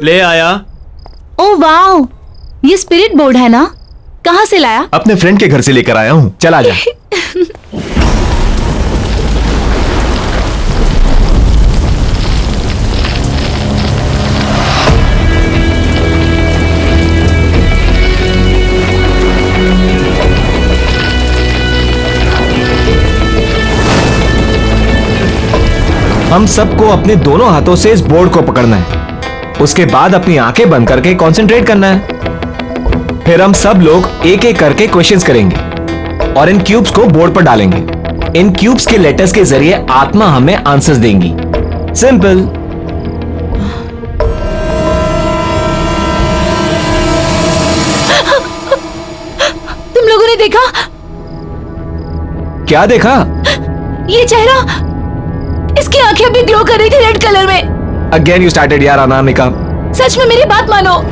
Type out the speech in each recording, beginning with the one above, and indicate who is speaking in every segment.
Speaker 1: ले आया।
Speaker 2: Oh wow, ये स्पिरिट बोर्ड है ना? कहाँ से लाया?
Speaker 3: अपने फ्रेंड के घर से लेकर आया हूँ। चल आजा। हम सबको अपने दोनों हाथों से इस बोर्ड को पकड़ना है। उसके बाद अपनी आंखें बंद करके कंसंट्रेट करना है। फिर हम सब लोग एक एक करके क्वेश्चंस करेंगे और इन क्यूब्स को बोर्ड पर डालेंगे। इन क्यूब्स के लेटर्स के जरिए आत्मा हमें आंसर्स देंगी। सिंपल।
Speaker 2: तुम लोगों ने देखा?
Speaker 3: क्या देखा?
Speaker 2: ये चेहरा, इसकी आंखें अभी ग्लो कर रही थी रेड कलर में।
Speaker 3: अगेन यू स्टार्टेड यार अनामिका।
Speaker 2: सच में मेरी बात मानो।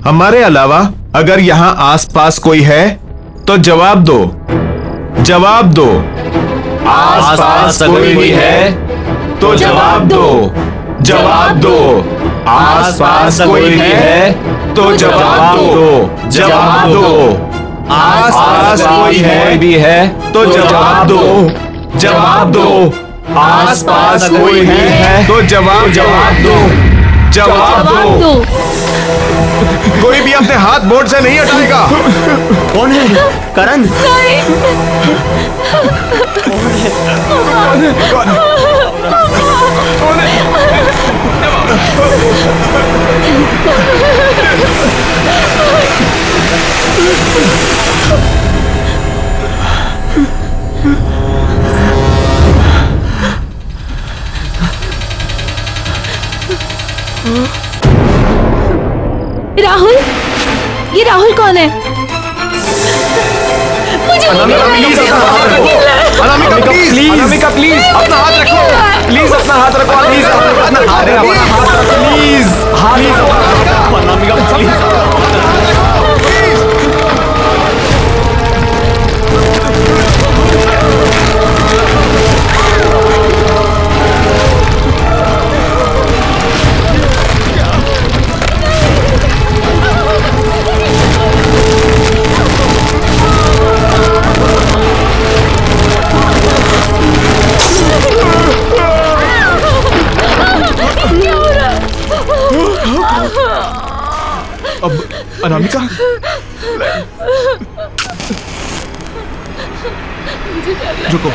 Speaker 3: हमारे अलावा अगर यहां आसपास कोई है तो जवाब दो। जवाब दो।
Speaker 1: आसपास कोई भी है
Speaker 3: तो जवाब दो। जवाब दो। आसपास कोई भी है तो जवाब दो। जवाब दो। आसपास कोई है भी है तो जवाब दो। जवाब दो। आसपास कोई भी है तो जवाब दो। जवाब दो। कोई भी अपने हाथ बोर्ड से नहीं हटाएगा।
Speaker 1: कौन है? करण?
Speaker 2: राहुल, ये राहुल कौन है? मुझे
Speaker 3: अनामिका प्लीज, अनामिका प्लीज अपना हाथ रखो। प्लीज अपना हाथ रखो। प्लीज अपना हाथ रखो। Please
Speaker 1: Anamika please.
Speaker 3: अब अनामिका रुको।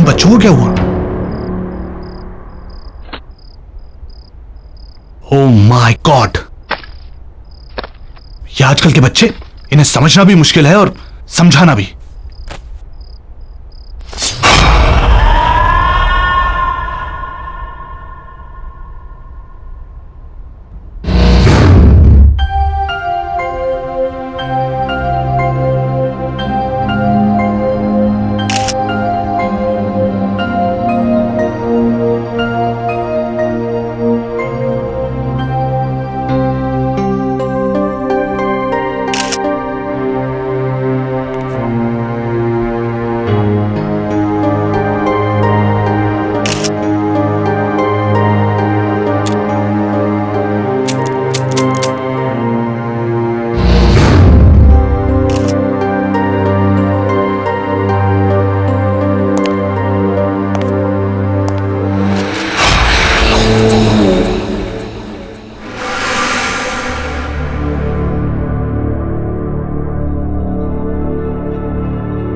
Speaker 4: बच्चों को क्या हुआ? ओह माय गॉड, ये आजकल के बच्चे, इन्हें समझना भी मुश्किल है और समझाना भी।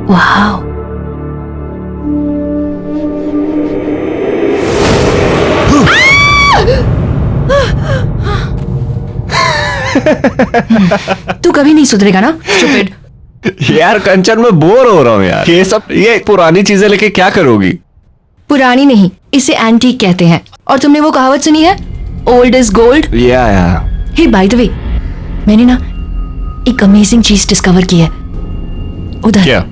Speaker 2: वाह,
Speaker 5: तू कभी नहीं सुधरेगा ना, स्टूपिड।
Speaker 3: यार कंचन, मैं बोर हो रहा हूँ यार। ये पुरानी चीजें लेके क्या करोगी?
Speaker 2: पुरानी नहीं, इसे एंटीक कहते हैं। और तुमने वो कहावत सुनी है, ओल्ड इज गोल्ड?
Speaker 3: या
Speaker 2: हे बाय द वे, मैंने ना एक अमेजिंग चीज डिस्कवर की है उधर।
Speaker 3: क्या?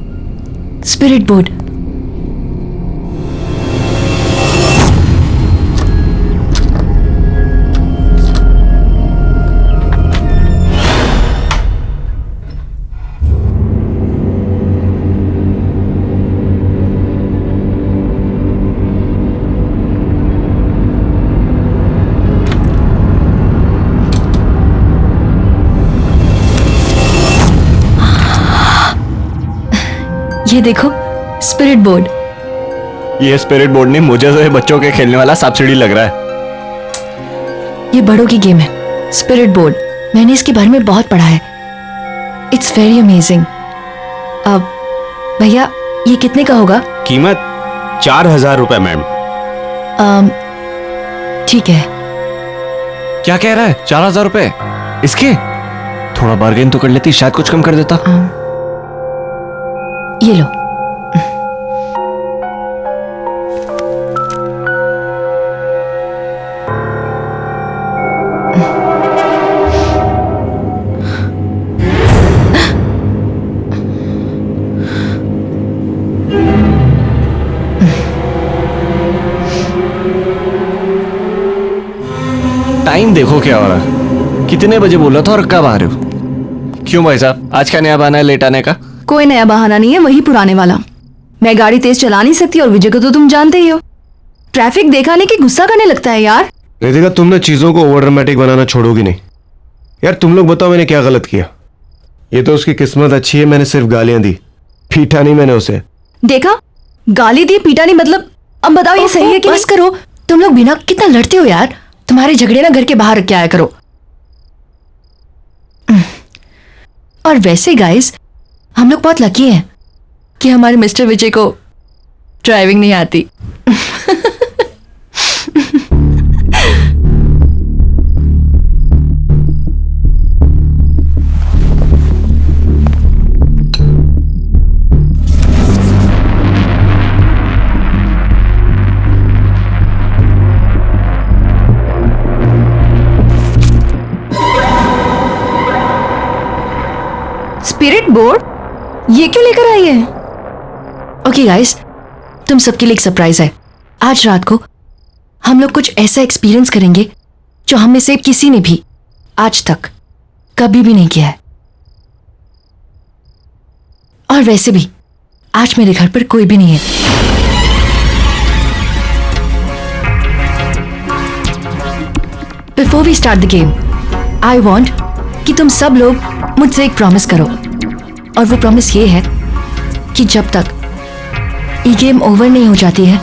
Speaker 2: Spirit board. ये देखो, स्पिरिट बोर्ड।
Speaker 3: ये स्पिरिट बोर्ड नहीं, मुझे तो ये बच्चों के खेलने वाला सब्सिडी लग रहा है।
Speaker 2: ये बड़ों की गेम है, स्पिरिट बोर्ड। मैंने इसके बारे में बहुत पढ़ा है। It's very amazing. अब भैया, ये कितने का होगा?
Speaker 3: कीमत 4000 रुपए मैम।
Speaker 2: ठीक है।
Speaker 3: क्या कह रहा है? 4000 रुपए इसके? थोड़ा बार्गेन तो कर लेती, शायद कुछ कम कर देता।
Speaker 2: ये लो।
Speaker 3: टाइम देखो क्या हो रहा है। कितने बजे बोला था और कब आ रहे हो? क्यों भाई साहब, आज का नया बहाना है लेट आने का?
Speaker 5: कोई नया बहाना नहीं है, वही पुराने वाला। मैं गाड़ी तेज चला नहीं सकती और विजय को तो तुम जानते ही हो। ट्रैफिक देखा नहीं कि गुस्सा करने लगता है यार।
Speaker 6: रितिका, तुम ना चीजों को ओवर ड्रामेटिक बनाना छोड़ोगी नहीं यार। तुम लोग बताओ मैंने क्या गलत किया? ये तो उसकी किस्मत अच्छी है, मैंने सिर्फ गालियां दी, पीटा नहीं मैंने उसे।
Speaker 5: देखा, गाली दी, पीटा नहीं, मतलब अब बताओ ये सही है कि
Speaker 2: बस करो, तुम लोग बिना कितना लड़ते हो यार। तुम्हारे झगड़े ना घर के बाहर रख के आया करो। और वैसे गाइस, हम लोग बहुत लकी हैं कि हमारे मिस्टर विजय को ड्राइविंग नहीं आती।
Speaker 5: स्पिरिट बोर्ड ये क्यों लेकर आई है?
Speaker 2: ओके गाइस, तुम सबके लिए एक सरप्राइज है। आज रात को हम लोग कुछ ऐसा एक्सपीरियंस करेंगे जो हम में से किसी ने भी आज तक कभी भी नहीं किया है। और वैसे भी आज मेरे घर पर कोई भी नहीं है। Before we start the game, I want कि तुम सब लोग मुझसे एक प्रॉमिस करो। और वो प्रॉमिस ये है कि जब तक ये गेम ओवर नहीं हो जाती है,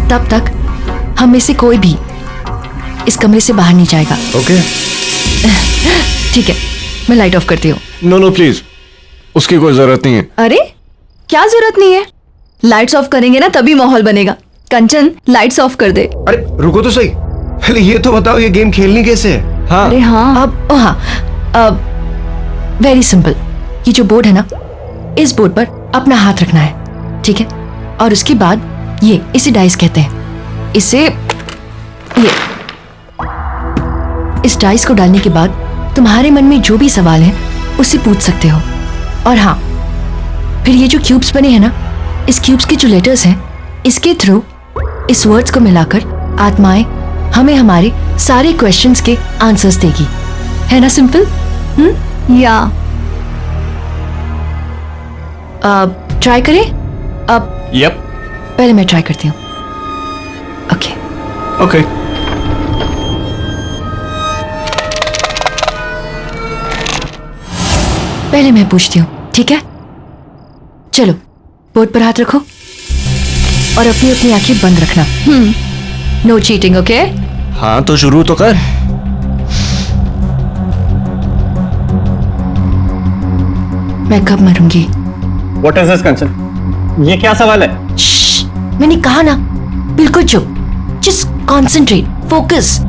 Speaker 2: तब तक हम में से कोई भी इस कमरे से बाहर नहीं जाएगा।
Speaker 6: ओके
Speaker 2: ठीक है, मैं लाइट ऑफ करती हूँ।
Speaker 3: नो प्लीज, उसकी कोई जरूरत नहीं है।
Speaker 5: अरे क्या जरूरत नहीं है? लाइट्स ऑफ करेंगे ना तभी माहौल बनेगा। कंचन, लाइट्स ऑफ कर दे।
Speaker 6: अरे रुको तो सही, पहले ये तो बताओ ये गेम खेलनी कैसे है?
Speaker 3: हाँ,
Speaker 5: अरे हाँ,
Speaker 2: अब वेरी सिंपल। ये जो बोर्ड है ना, इस बोर्ड पर अपना हाथ रखना है, ठीक है? और उसके बाद इसे डाइस कहते हैं। इस डाइस को डालने के बाद तुम्हारे मन में जो भी सवाल है उसे पूछ सकते हो। और हाँ, फिर ये जो क्यूब्स बने हैं ना, इस क्यूब्स के जो लेटर्स हैं, इसके थ्रू इस वर्ड्स को मिलाकर आत्माएं हमें हमारे सारे क्वेश्चंस के आंसर्स देगी। है ना सिंपल?
Speaker 5: या
Speaker 2: ट्राई करें? अब
Speaker 3: यप,
Speaker 2: पहले मैं ट्राई करती हूँ। Okay
Speaker 3: okay.
Speaker 2: पहले मैं पूछती हूँ, ठीक है? चलो, बोर्ड पर हाथ रखो और अपनी अपनी आंखें बंद रखना। No cheating, okay?
Speaker 3: हाँ तो शुरू तो कर।
Speaker 2: मैं कब मरूंगी?
Speaker 1: What is this Kanchan? ये क्या सवाल है?
Speaker 2: श्श्श, मैंने कहा ना, बिल्कुल चुप। Just concentrate, focus.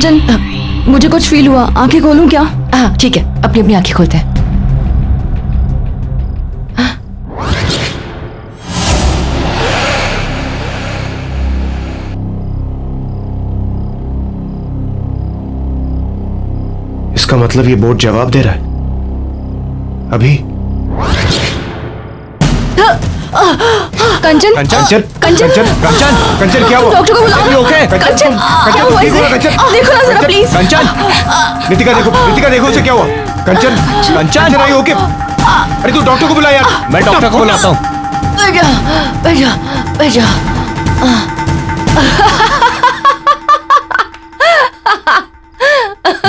Speaker 5: कंचन, मुझे कुछ फील हुआ, आंखें खोलूं क्या?
Speaker 2: हाँ ठीक है, अपनी अपनी आंखें खोलते हैं।
Speaker 6: इसका मतलब ये बोर्ड जवाब दे रहा है अभी।
Speaker 5: कंचन,
Speaker 6: कंचन
Speaker 5: कंचन,
Speaker 6: कंचन कंचन क्या हुआ?
Speaker 5: डॉक्टर को बुलाओ।
Speaker 6: ओके
Speaker 5: कंचन, क्या हुआ इसे? देखो ना जरा प्लीज।
Speaker 6: कंचन, नितिका देखो उसे क्या हुआ? कंचन कंचन आई ओके? अरे तू डॉक्टर को बुला यार।
Speaker 1: मैं डॉक्टर को बुलाता हूँ।
Speaker 2: बैठ जा।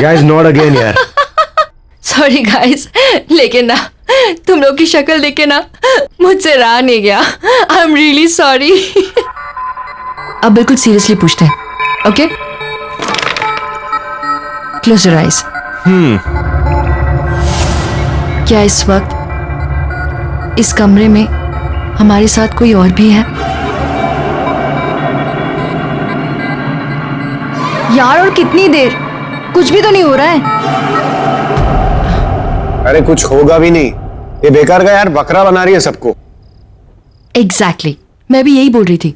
Speaker 6: गाइस नॉट अगेन यार।
Speaker 2: सॉरी गाइस, लेकिन ना तुम लोग की शक्ल देख के ना मुझसे रहा नहीं गया। I am really sorry. अब बिल्कुल सीरियसली पूछते हैं, ओके? Close your eyes. क्या इस वक्त इस कमरे में हमारे साथ कोई और भी है?
Speaker 5: यार और कितनी देर? कुछ भी तो नहीं हो रहा है।
Speaker 6: अरे कुछ होगा भी नहीं, ये बेकार का यार बकरा बना रही है सबको।
Speaker 2: एग्जैक्टली, मैं भी यही बोल रही थी।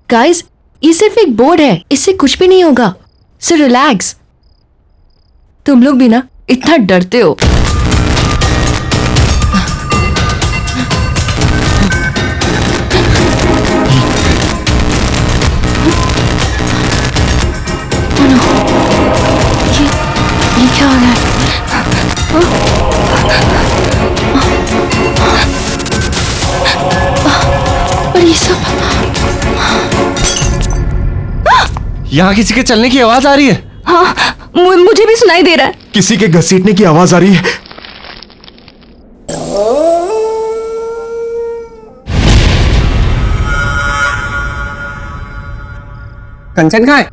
Speaker 2: गाइस, ये सिर्फ एक बोर्ड है, इससे कुछ भी नहीं होगा। So relax. तुम लोग भी ना इतना डरते हो। ये क्या हो रहा है? और ये सब
Speaker 1: यहाँ किसी के चलने की आवाज आ रही है।
Speaker 5: हाँ, मुझे भी सुनाई दे रहा है।
Speaker 6: किसी के घसीटने की आवाज आ रही है।
Speaker 1: कंचन कहाँ है?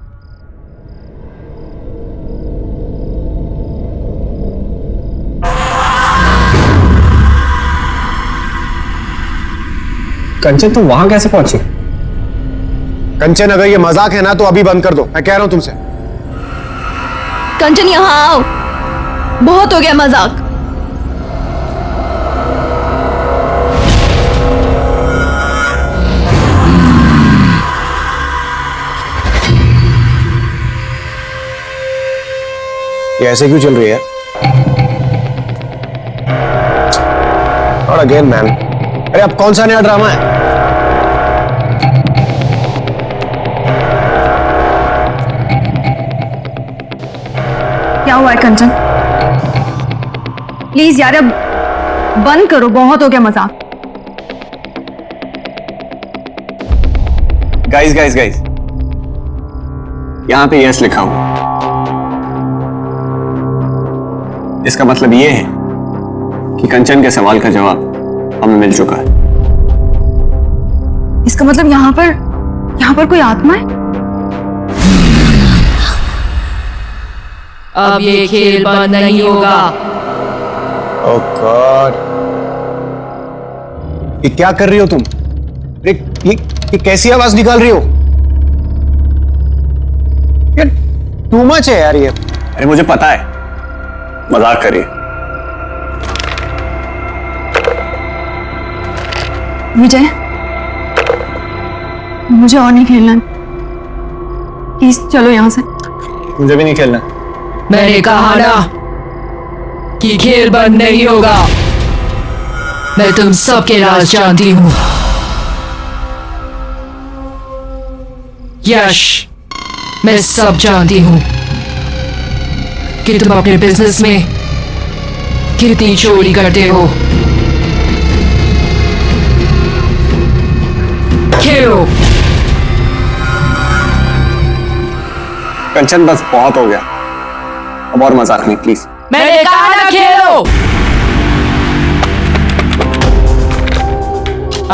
Speaker 1: कंचन तुम वहां कैसे पहुंची?
Speaker 6: कंचन अगर ये मजाक है ना तो अभी बंद कर दो, मैं कह रहा हूं तुमसे।
Speaker 5: कंचन यहाँ आओ, बहुत हो गया मजाक।
Speaker 6: ये ऐसे क्यों चल रही है? और अगेन मैन, अरे अब कौन सा नया ड्रामा है?
Speaker 5: क्या हुआ है कंचन? प्लीज यार अब बंद करो, बहुत हो गया मजाक।
Speaker 1: गाइस गाइस गाइस, यहाँ पे यस लिखा हुआ, इसका मतलब ये है कि कंचन के सवाल का जवाब हमें मिल चुका है।
Speaker 5: इसका मतलब यहाँ पर कोई आत्मा है?
Speaker 2: अब ये खेल बंद नहीं होगा।
Speaker 6: ओह गॉड, ये क्या कर रही हो तुम? ये कैसी आवाज निकाल रही हो? यार टू मच है यार ये।
Speaker 1: अरे मुझे पता है, मजाक करिए।
Speaker 5: विजय, मुझे और नहीं खेलना, प्लीज चलो यहाँ से।
Speaker 1: मुझे भी नहीं खेलना।
Speaker 2: मैंने कहा ना कि खेल बंद नहीं होगा। मैं तुम सबके राज जानती हूं। यश, मैं सब जानती हूं कि तुम अपने बिजनेस में कितनी चोरी करते हो। खेलो।
Speaker 1: कंचन बस बहुत हो गया, अब और मजाक नहीं प्लीज।
Speaker 2: मैंने कहा ना खेलो।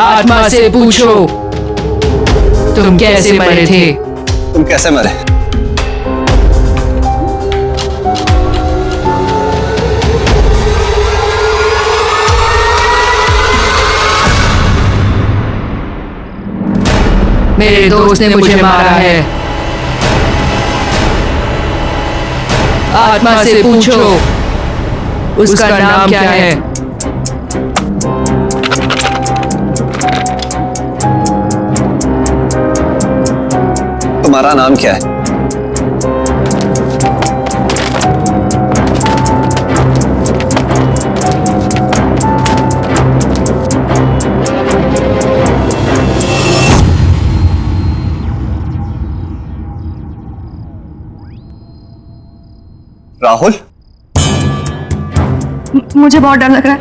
Speaker 2: आत्मा से पूछो तुम कैसे मरे थे।
Speaker 1: तुम कैसे मरे?
Speaker 2: मेरे दोस्त ने मुझे मारा है। आत्मा से पूछो उसका नाम क्या है।
Speaker 1: तुम्हारा नाम क्या है? राहुल,
Speaker 5: मुझे बहुत डर लग रहा है,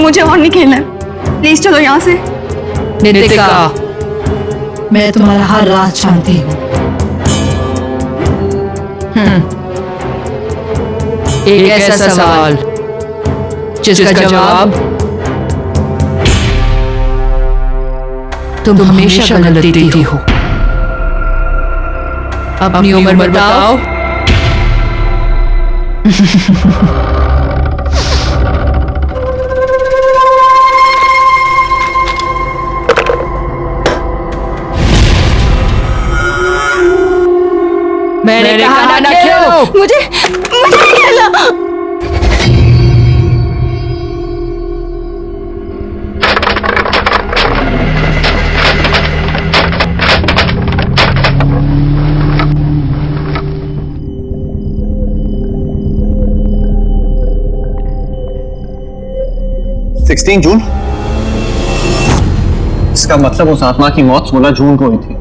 Speaker 5: मुझे और नहीं खेलना है, प्लीज चलो यहाँ से।
Speaker 2: नितिका, मैं तुम्हारा हर राज जानती हूँ। एक ऐसा सवाल जिसका जवाब तुम हमेशा गलत देती हो। अपनी उम्र बताओ। मैंने कहा ना खेलो।
Speaker 5: मुझे नहीं खेलना।
Speaker 1: जून? इसका मतलब उस आत्मा की मौत 16 जून को हुई थी।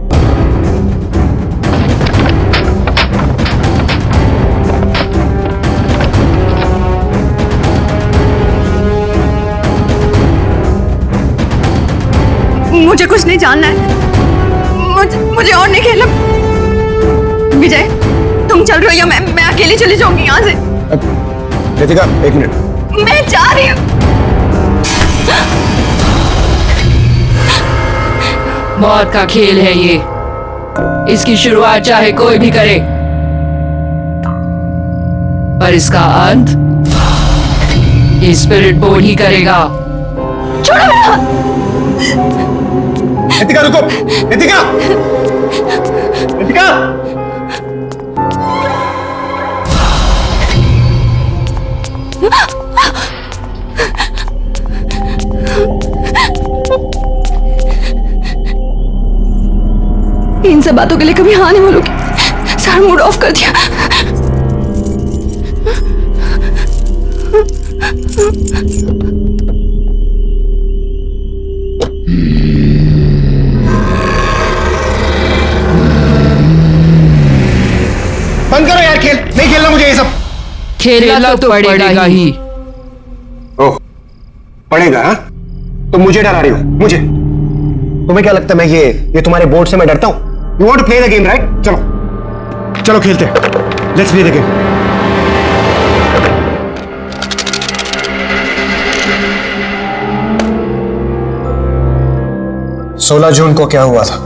Speaker 5: मुझे कुछ नहीं जानना है, मुझे और नहीं खेलना। विजय, तुम चल रहे हो या मैं अकेली चली जाऊंगी यहाँ से।
Speaker 6: रितिका, एक मिनट।
Speaker 5: मैं जा रही हूँ।
Speaker 2: मौत का खेल है ये, इसकी शुरुआत चाहे कोई भी करे, पर इसका अंत ये स्पिरिट बोर्ड ही करेगा।
Speaker 5: छोड़ो मेरा।
Speaker 6: रितिका रुको, रितिका, रितिका।
Speaker 5: इन सब बातों के लिए कभी हाँ नहीं बोलूंगी। सारा मूड ऑफ कर दिया।
Speaker 6: बंद करो यार खेल, नहीं खेलना मुझे ये सब।
Speaker 2: खेलना तो पड़ेगा ही।
Speaker 6: ओह, पड़ेगा? हाँ, तुम मुझे डरा रही हो। मुझे? तुम्हें क्या लगता है मैं ये तुम्हारे बोर्ड से मैं डरता हूं? You want to play the game right? चलो चलो खेलते हैं। Let's play the game. सोलह जून को क्या हुआ था?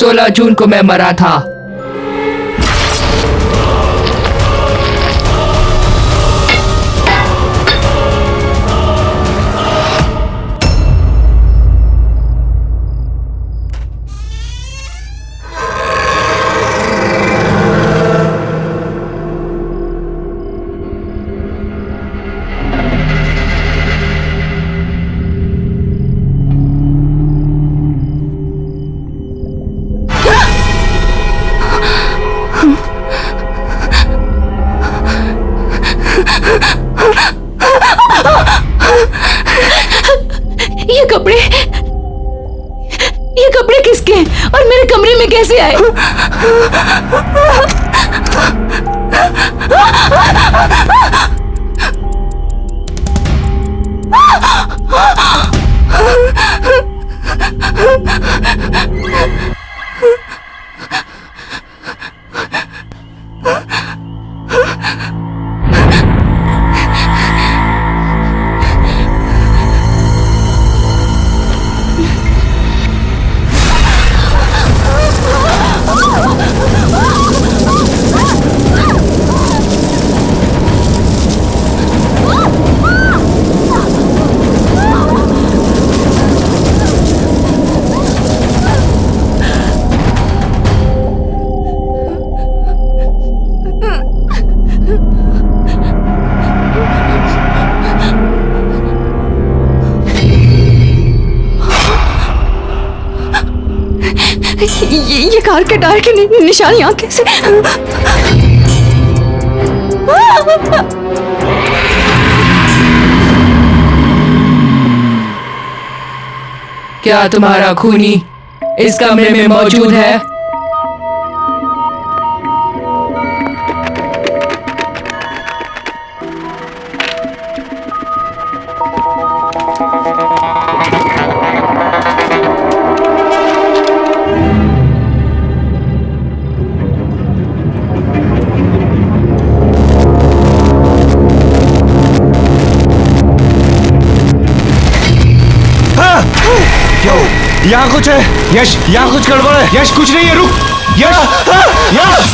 Speaker 2: 16 जून को मैं मरा था।
Speaker 5: ये कपड़े किसके हैं और मेरे कमरे में कैसे आए? ये कार के टायर के निशान यहाँ कैसे?
Speaker 2: क्या तुम्हारा खूनी इस कमरे में मौजूद है?
Speaker 3: यहाँ कुछ है यश, यहाँ कुछ गड़बड़ है यश। कुछ नहीं है, रुक यश। यश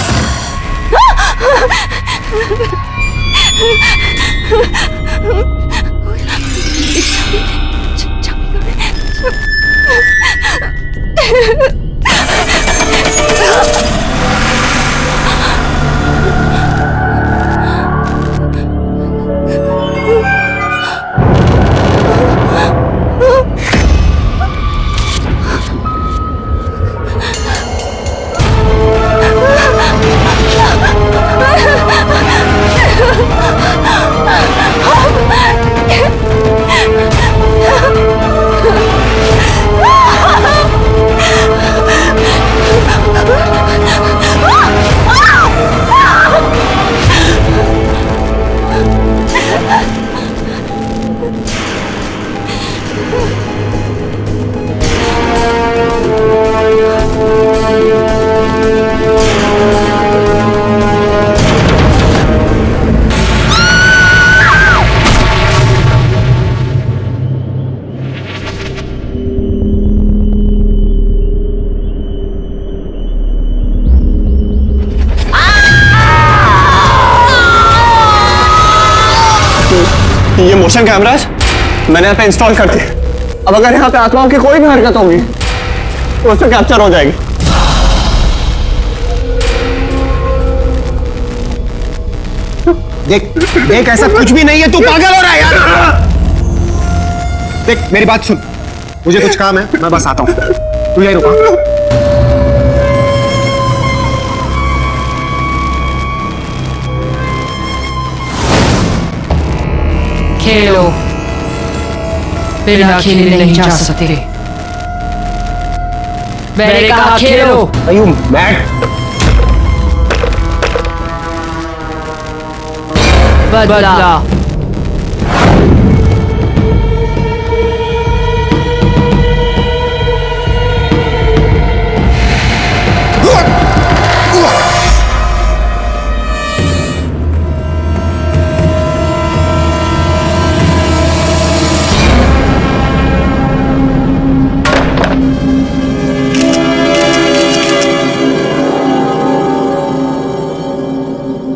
Speaker 1: ये मोशन कैमरास मैंने यहाँ पे इंस्टॉल कर दिए। अब अगर यहाँ पे आत्माओं की कोई भी हरकत होगी तो उसमें कैप्चर हो जाएगी।
Speaker 6: देख देख, ऐसा कुछ भी नहीं है, तू पागल हो रहा है यार। देख मेरी बात सुन, मुझे कुछ काम है, मैं बस आता हूँ, तू यहीं रुका।
Speaker 2: खेलो, बिना खेले नहीं जा सकते। मैंने कहा खेलो।
Speaker 6: Are you mad?
Speaker 2: बदला।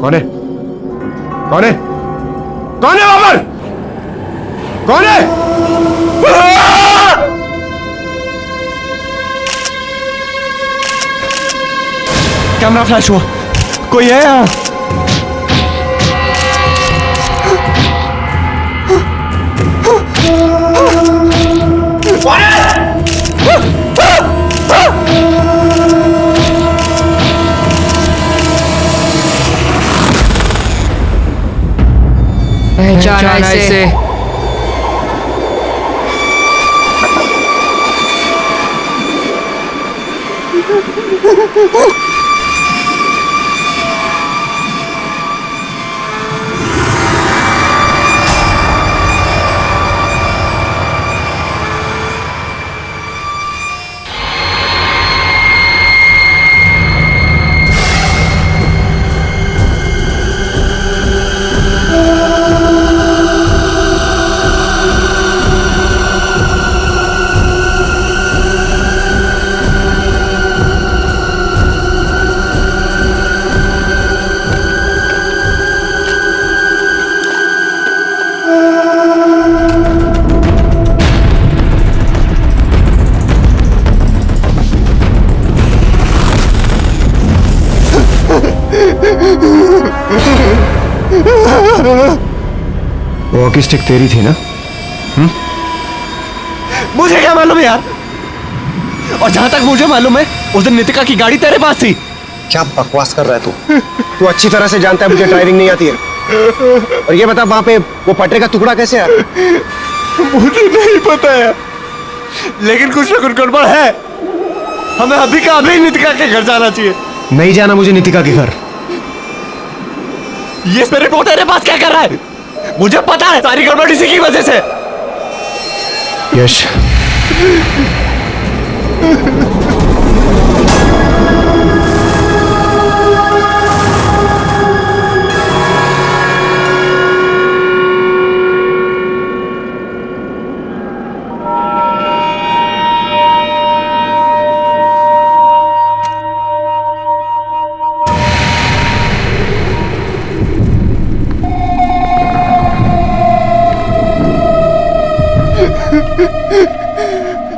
Speaker 6: कौन है? कौन है? कौन है वहां पर? कौन है?
Speaker 3: कैमरा फ्लैश हुआ, कोई है यहाँ?
Speaker 2: पहचाना इसे।
Speaker 6: वॉकी स्टिक तेरी थी ना?
Speaker 3: मुझे क्या मालूम यार,
Speaker 1: और जहां तक मुझे मालूम है उस दिन नितिका की गाड़ी तेरे पास थी।
Speaker 6: क्या बकवास कर रहा है तू? तू अच्छी तरह से जानता है मुझे ड्राइविंग नहीं आती है। और ये बता वहां पे वो पटरे का टुकड़ा कैसे आया?
Speaker 1: मुझे नहीं पता है, लेकिन कुछ ना कुछ गड़बड़ है। हमें अभी का अभी नितिका के घर जाना चाहिए।
Speaker 6: नहीं जाना मुझे नितिका के घर।
Speaker 1: ये मेरे रिपोर्ट तेरे पास क्या कर रहा है? मुझे पता है सारी गड़बड़ इसी की वजह से।
Speaker 6: यश,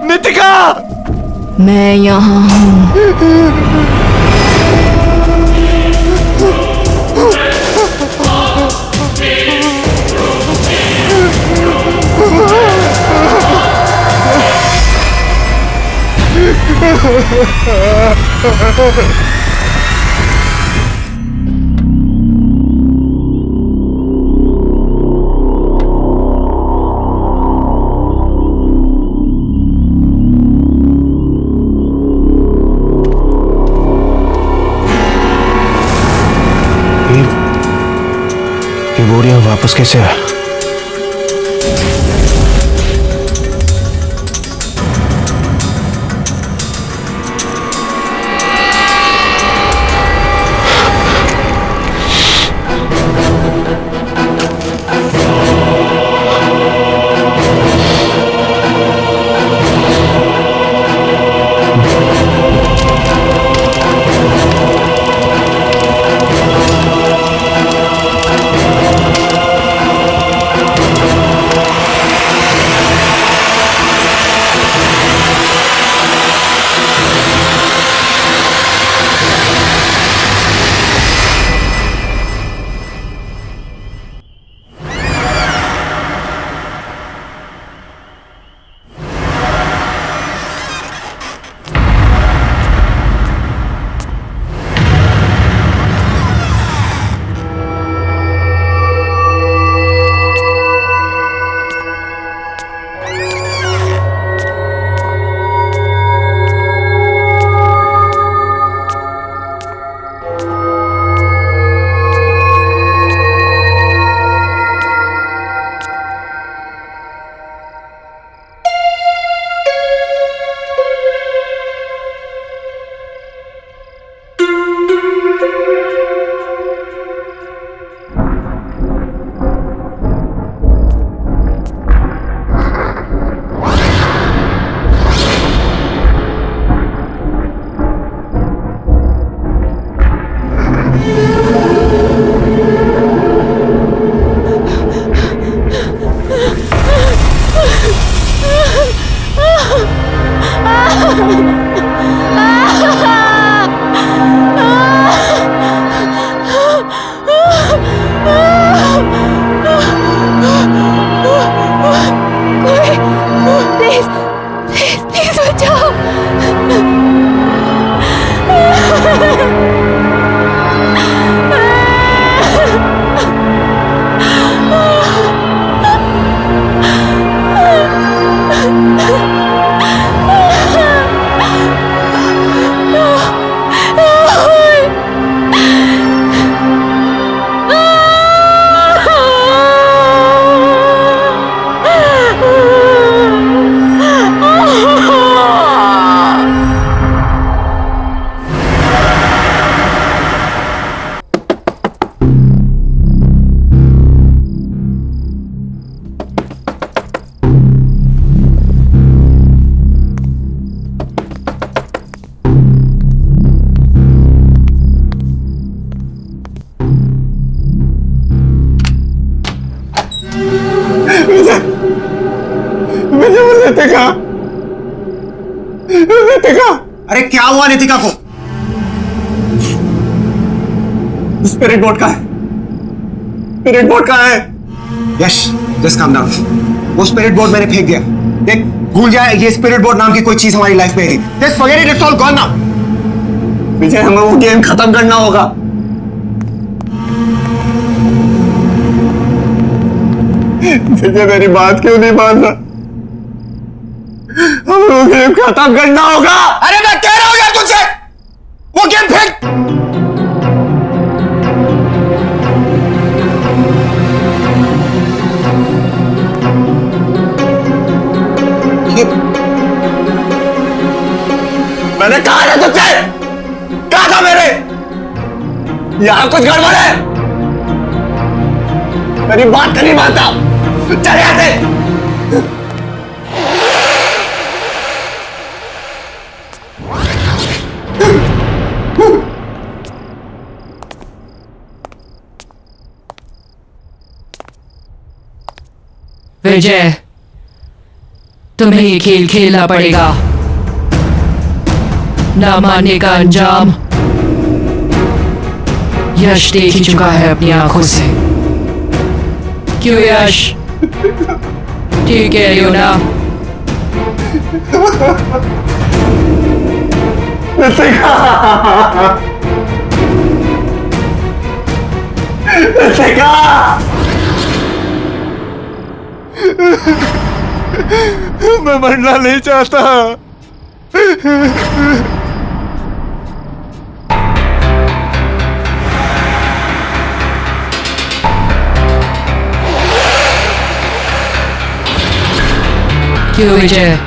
Speaker 1: नितिका,
Speaker 2: मैं यहाँ हूँ।
Speaker 6: ये बोरियां वापस कैसे आया?
Speaker 1: नितिका,
Speaker 6: अरे क्या हुआ नितिका को?
Speaker 1: स्पिरिट बोर्ड का है। स्पिरिट बोर्ड का है।
Speaker 6: यश, जस्ट काम डाउन। वो स्पिरिट बोर्ड मैंने फेंक दिया। देख, भूल जाए ये स्पिरिट बोर्ड नाम की कोई चीज हमारी लाइफ में थी। Just forget it, it's all gone now.
Speaker 1: Vijay, हमें वो गेम खत्म करना होगा। विजय, मेरी बात क्यों नहीं मान रहा? हमें वो गेम खत्म करना होगा।
Speaker 6: अरे मैं कह रहा हूं यार तुझसे, वो गेम फेंक।
Speaker 1: मैंने कहा था तुझसे, कहा था मेरे, यहां कुछ गड़बड़ है। मेरी बात नहीं मानता, चले आते।
Speaker 7: विजय, तुम्हें ये खेल खेलना पड़ेगा। ना मानने का अंजाम यश देख ही चुका है अपनी आंखों से। क्यों यश? ठीक है यो ना?
Speaker 1: मैं मरना नहीं चाहता।
Speaker 7: क्यों विजय,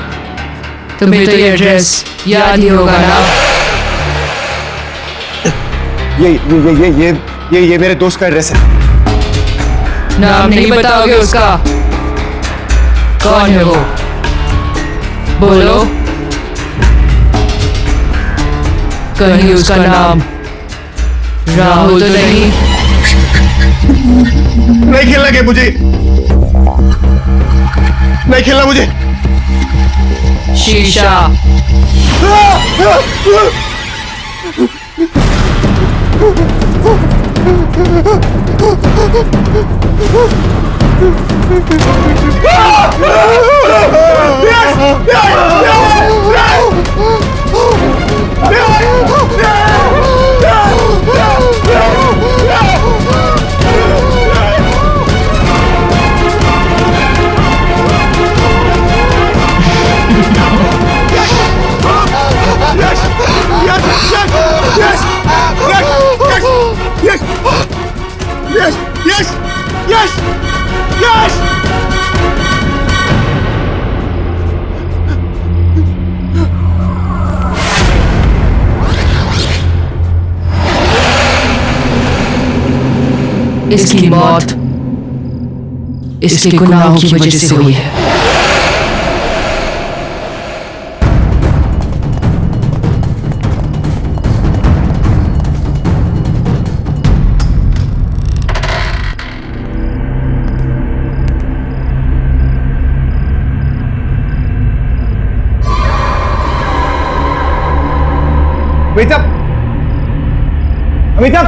Speaker 7: तुम्हें तो ये एड्रेस याद ही होगा ना?
Speaker 6: ये मेरे दोस्त का एड्रेस है।
Speaker 7: नाम नहीं बताओगे उसका? कौन है वो? बोलो। कहीं उसका नाम राहुल तो नहीं?
Speaker 6: नहीं खेलना गेम मुझे, नहीं खेलना मुझे।
Speaker 7: शीशा। इसकी मौत इसके गुनाहों की वजह से हुई है।
Speaker 6: अमिताभ, अमिताभ,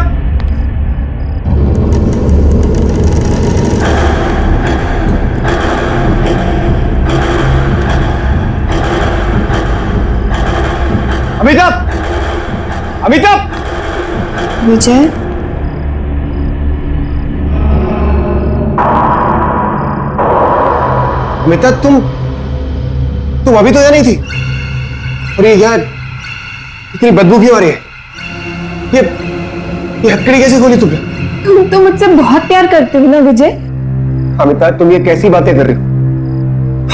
Speaker 6: अमिताभ, अमिताभ।
Speaker 5: विजय,
Speaker 6: अमिताभ, तुम अभी तो यहाँ नहीं थी। अरे यार, इतनी बदबू क्यों आ रही है? ये हथकड़ी कैसे खोली तुमने?
Speaker 5: तुम तो मुझसे बहुत प्यार करते हो ना विजय?
Speaker 6: अमिताभ, तुम ये कैसी बातें कर रही हो?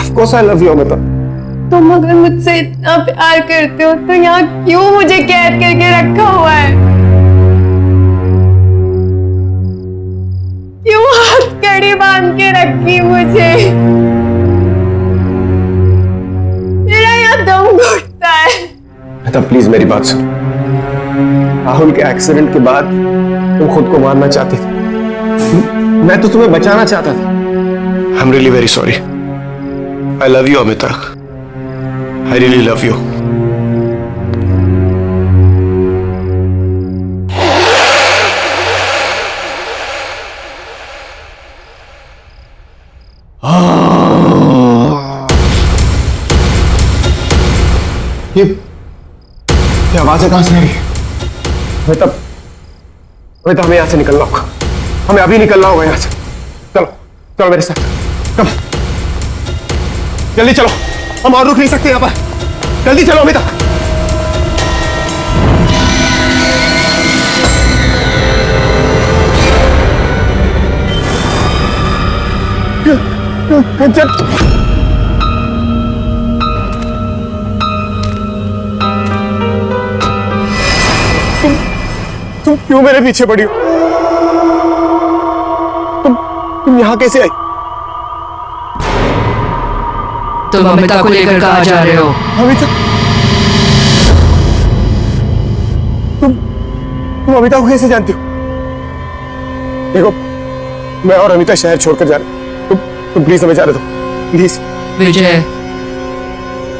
Speaker 6: Of course I love you, Amitabh.
Speaker 5: तुम अगर मुझसे इतना प्यार करते हो तो यहाँ क्यों मुझे कैद करके रखा हुआ है? क्यों हथकड़ी बांध के रखी मुझे? मेरा यहाँ दम घुटता है।
Speaker 6: अमिताभ, प्लीज मेरी बात सुनो। राहुल के एक्सीडेंट के बाद तुम खुद को मारना चाहती थी। मैं तो तुम्हें बचाना चाहता था। I'm really very sorry. I love you, Amitabh. I really love you. आवाजें कहां से आ रही है? अभी तो हमें यहां से निकलना होगा। हमें अभी निकलना होगा यहां से। चलो चलो मेरे साथ, कम जल्दी चलो, हम और रुक नहीं सकते यहां पर। जल्दी चलो अमिता। चल तुम क्यों मेरे पीछे पड़ी हो? तुम यहां कैसे आई?
Speaker 7: तुम अमिता को लेकर कहाँ जा रहे हो?
Speaker 6: अमिता? तुम अमिता को कैसे जानती हो? देखो, मैं और अमिता शहर छोड़कर जा रहे हैं। तुम प्लीज हमें जाने दो, प्लीज।
Speaker 7: विजय,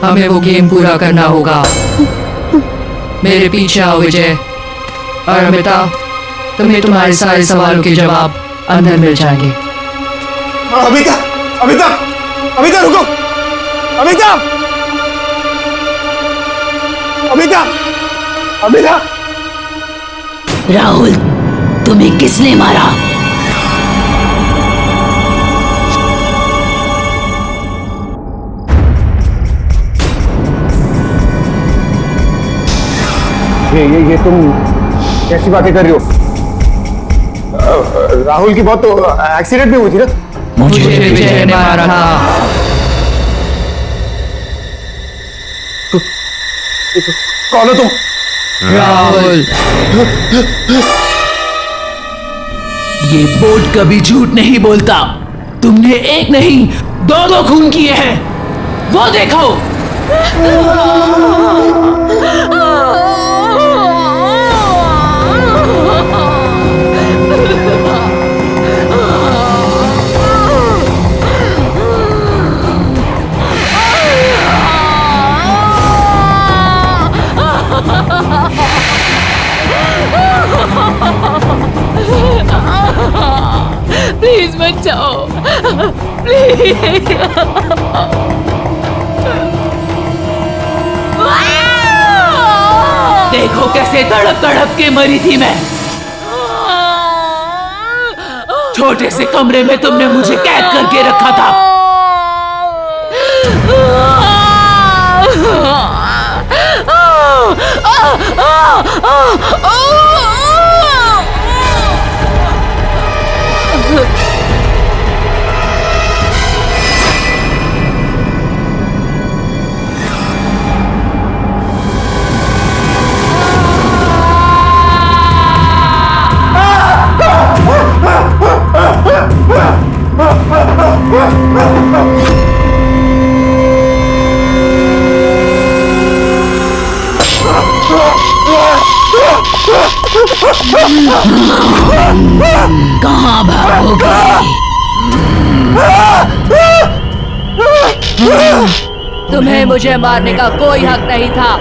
Speaker 7: हमें वो गेम पूरा करना होगा। मेरे पीछे आओ विजय। और अमिता, तुम्हें तुम्हारे सारे सवालों के जवाब अंदर मिल जाएंगे।
Speaker 6: अमिता, अमिता, अमिता रुको! अमिता, अमिता, अमिता!
Speaker 8: राहुल, तुम्हें किसने मारा?
Speaker 6: ये तुम कैसी बातें कर रही हो? राहुल की बहुत तो एक्सीडेंट भी हुई थी ना?
Speaker 7: मुझे विजय ने मारा था।
Speaker 6: कौन हो तुम?
Speaker 7: राहुल,
Speaker 8: ये बोर्ड कभी झूठ नहीं बोलता। तुमने एक नहीं, दो खून किए हैं। वो देखो।
Speaker 9: प्लीज मत जाओ, प्लीज।
Speaker 8: देखो कैसे तड़प तड़प के मरी थी मैं। छोटे से कमरे में तुमने मुझे कैद करके रखा था। कहाँ भागोगे?
Speaker 9: तुम्हें मुझे मारने का कोई हक नहीं था।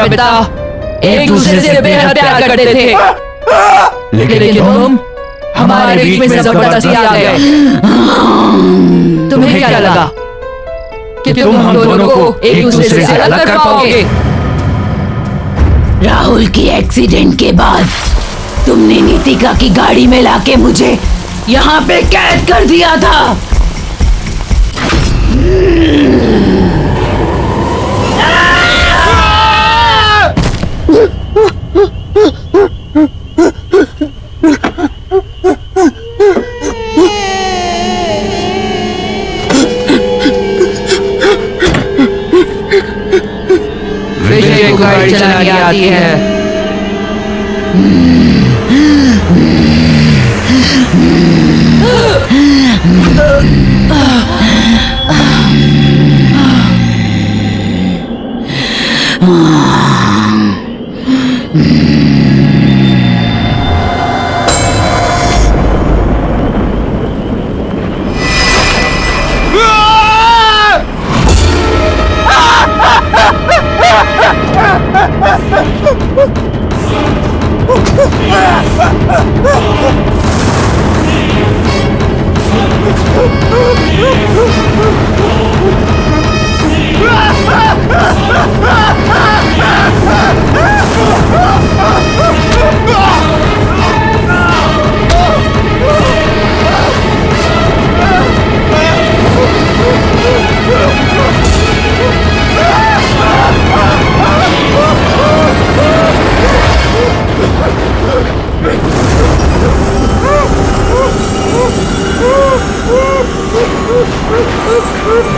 Speaker 9: पिता एक दूसरे से बेहद प्यार करते थे, लेकिन तुम हमारे बीच में जबरदस्ती आ गए। तुम्हें क्या लगा कि तुम हम दोनों को एक दूसरे से अलग कर पाओगे?
Speaker 8: राहुल की एक्सीडेंट के बाद तुमने नीतिका की गाड़ी में लाके मुझे यहाँ पे कैद कर दिया था।
Speaker 7: विजय को गाड़ी चलानी आती है।
Speaker 3: है